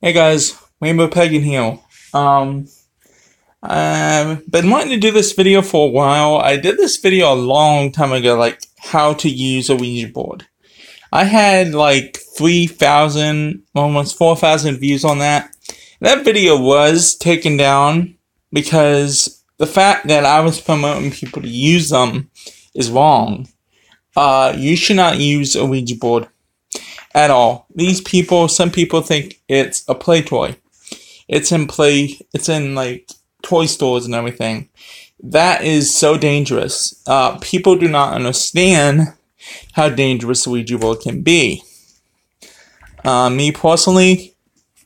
Hey guys, Rainbow Pagan here. I've been wanting to do this video for a while. I did this video a long time ago, like how to use a Ouija board. I had like 3,000, almost 4,000 views on that. That video was taken down because the fact that I was promoting people to use them is wrong. You should not use a Ouija board at all. Some people think it's a play toy. It's in like toy stores and everything. That is so dangerous. People do not understand how dangerous a Ouija board can be. Me personally,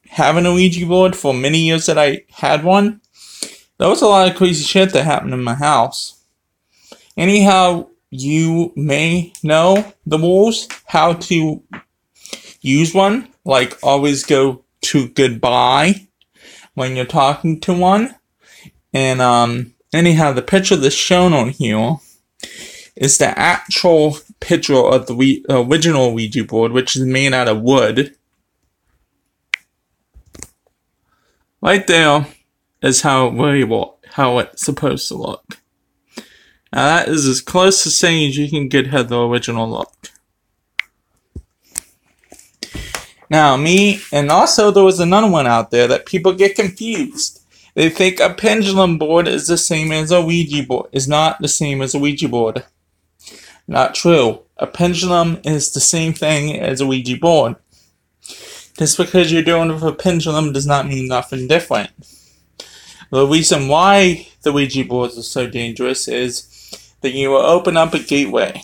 having a Ouija board for many years that I had one, there was a lot of crazy shit that happened in my house. Anyhow, you may know the rules, how to use one, like always go to goodbye when you're talking to one. And anyhow, the picture that's shown on here is the actual picture of the original Ouija board, which is made out of wood. Right there is how it's supposed to look. Now that is as close to saying as you can get how the original looked. Now, and also there was another one out there that people get confused. They think a pendulum board is the same as a Ouija board. Is not the same as a Ouija board. Not true. A pendulum is the same thing as a Ouija board. Just because you're doing it with a pendulum does not mean nothing different. The reason why the Ouija boards are so dangerous is that you will open up a gateway.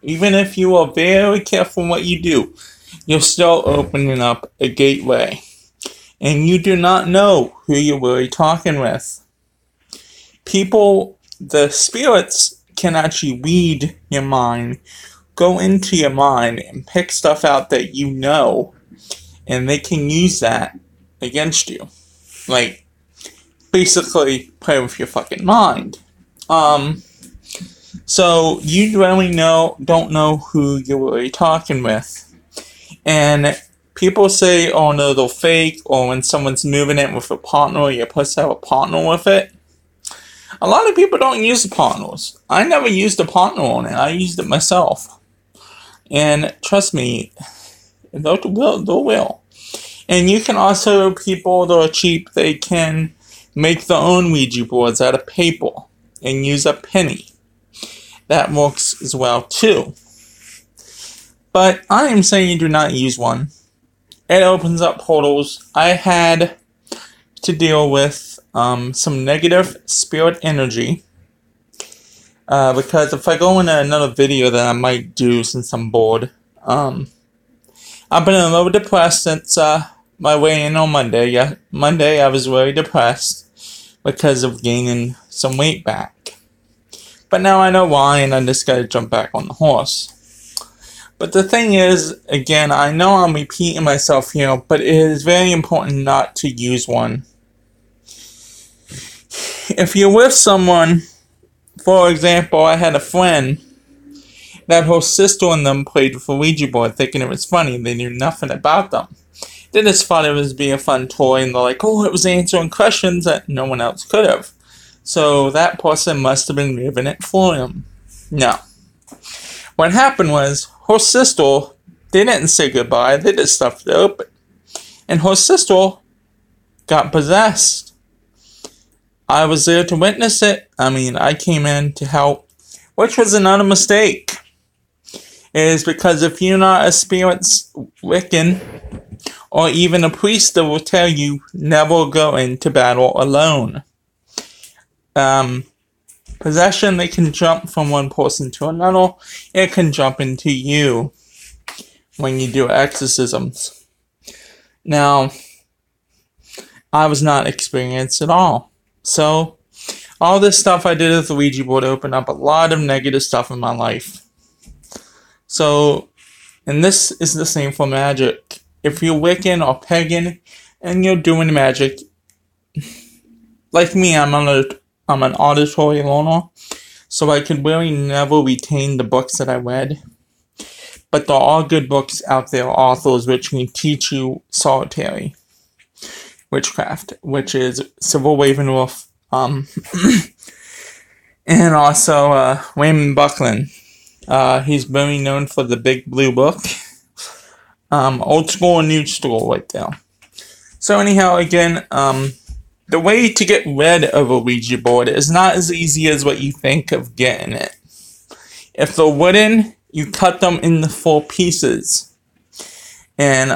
Even if you are very careful in what you do, you're still opening up a gateway. And you do not know who you're really talking with. The spirits can actually read your mind, go into your mind, and pick stuff out that you know, and they can use that against you. Like, basically, play with your fucking mind. So, you really don't know who you're really talking with. And people say, oh no, they're fake, or when someone's moving it with a partner, you're supposed to have a partner with it. A lot of people don't use the partners. I never used a partner on it. I used it myself. And trust me, they will. And you can also, people that are cheap, they can make their own Ouija boards out of paper and use a penny. That works as well too. But I am saying you do not use one. It opens up portals. I had to deal with some negative spirit energy. Because if I go into another video that I might do since I'm bored. I've been a little depressed since my weigh-in on Monday. Yeah, Monday I was very depressed because of gaining some weight back. But now I know why, and I just gotta jump back on the horse. But the thing is, again, I know I'm repeating myself here, but it is very important not to use one. If you're with someone, for example, I had a friend that her sister and them played with a Ouija board thinking it was funny. They knew nothing about them. They just thought it was being a fun toy, and they're like, oh, it was answering questions that no one else could have. So that person must have been moving it for him. No. What happened was, her sister, they didn't say goodbye, they just stuffed it open. And her sister got possessed. I was there to witness it. I came in to help, which was another mistake. It is because if you're not a spirit's Wiccan, or even a priest that will tell you, never go into battle alone. Possession, they can jump from one person to another. It can jump into you when you do exorcisms. Now, I was not experienced at all. So, all this stuff I did with the Ouija board opened up a lot of negative stuff in my life. So, and this is the same for magic. If you're Wiccan or pagan and you're doing magic, like me, I'm an auditory learner, so I could really never retain the books that I read. But there are good books out there, authors, which can teach you solitary. witchcraft, which is Sybil Ravenwolf, and also Raymond Buckland. He's very known for the Big Blue Book. Old school and new school right there. So anyhow, again, the way to get rid of a Ouija board is not as easy as what you think of getting it. If they're wooden, you cut them into 4 pieces. And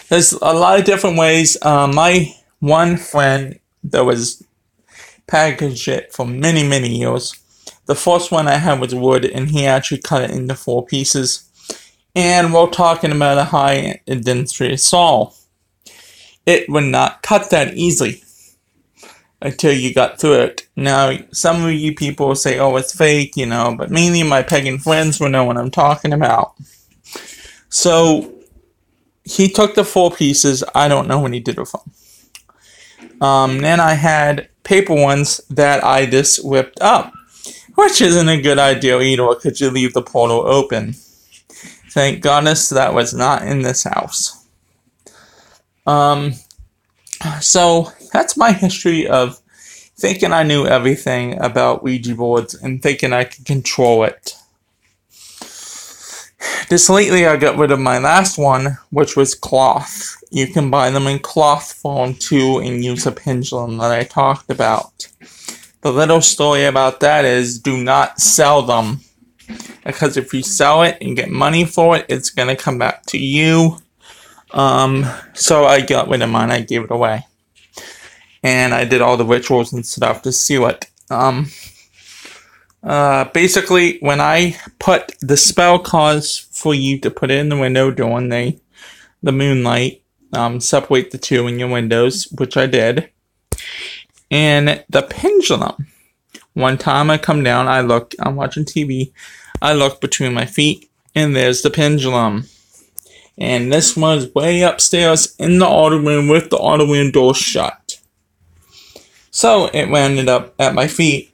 there's a lot of different ways. My one friend that was packaged it for many, many years. The first one I had was wood, and he actually cut it into 4 pieces. And we're talking about a high density saw. It would not cut that easily until you got through it. Now, some of you people will say, oh, it's fake, you know, but mainly my pagan friends will know what I'm talking about. So, he took the 4 pieces. I don't know what he did with them. Then I had paper ones that I just whipped up, which isn't a good idea either, because you leave the portal open. Thank goodness that was not in this house. So that's my history of thinking I knew everything about Ouija boards and thinking I could control it. Just lately I got rid of my last one, which was cloth. You can buy them in cloth form too and use a pendulum that I talked about. The little story about that is, do not sell them. Because if you sell it and get money for it, it's going to come back to you. So I got rid of mine. I gave it away. And I did all the rituals and stuff to seal it. Basically, when I put the spell cards for you to put it in the window during the moonlight, separate the 2 in your windows, which I did. And the pendulum. One time I come down, I'm watching TV, I look between my feet, and there's the pendulum. And this one's way upstairs in the auto room with the auto room door shut. So it ended up at my feet.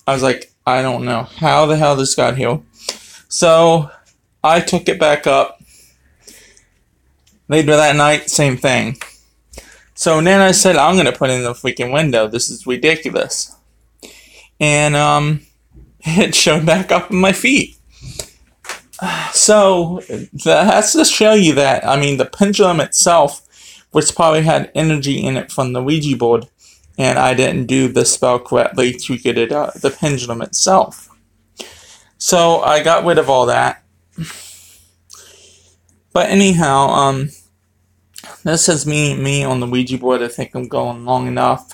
I was like, I don't know how the hell this got here. So I took it back up. Later that night, same thing. So then I said, I'm going to put it in the freaking window. This is ridiculous. And it showed back up in my feet. So that's to show you that, I mean, the pendulum itself, which probably had energy in it from the Ouija board, and I didn't do the spell correctly to get it out, the pendulum itself. So I got rid of all that. But anyhow, this is me on the Ouija board. I think I'm going long enough.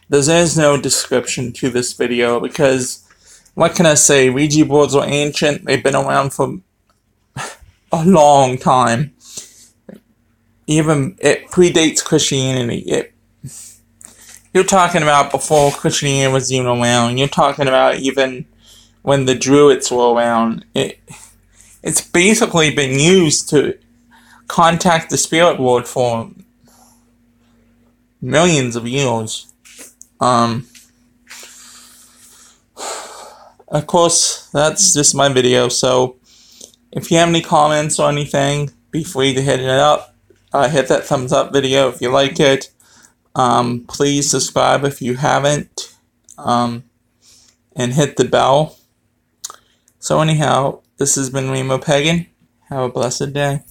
There is no description to this video because, what can I say, Ouija boards are ancient. They've been around for a long time. Even it predates Christianity. You're talking about before Christianity was even around. You're talking about even when the Druids were around. It's basically been used to contact the spirit world for millions of years. Of course, that's just my video, so if you have any comments or anything, be free to hit it up. Hit that thumbs up video if you like it. Please subscribe if you haven't, and hit the bell. So anyhow, this has been Remo Pagan. Have a blessed day.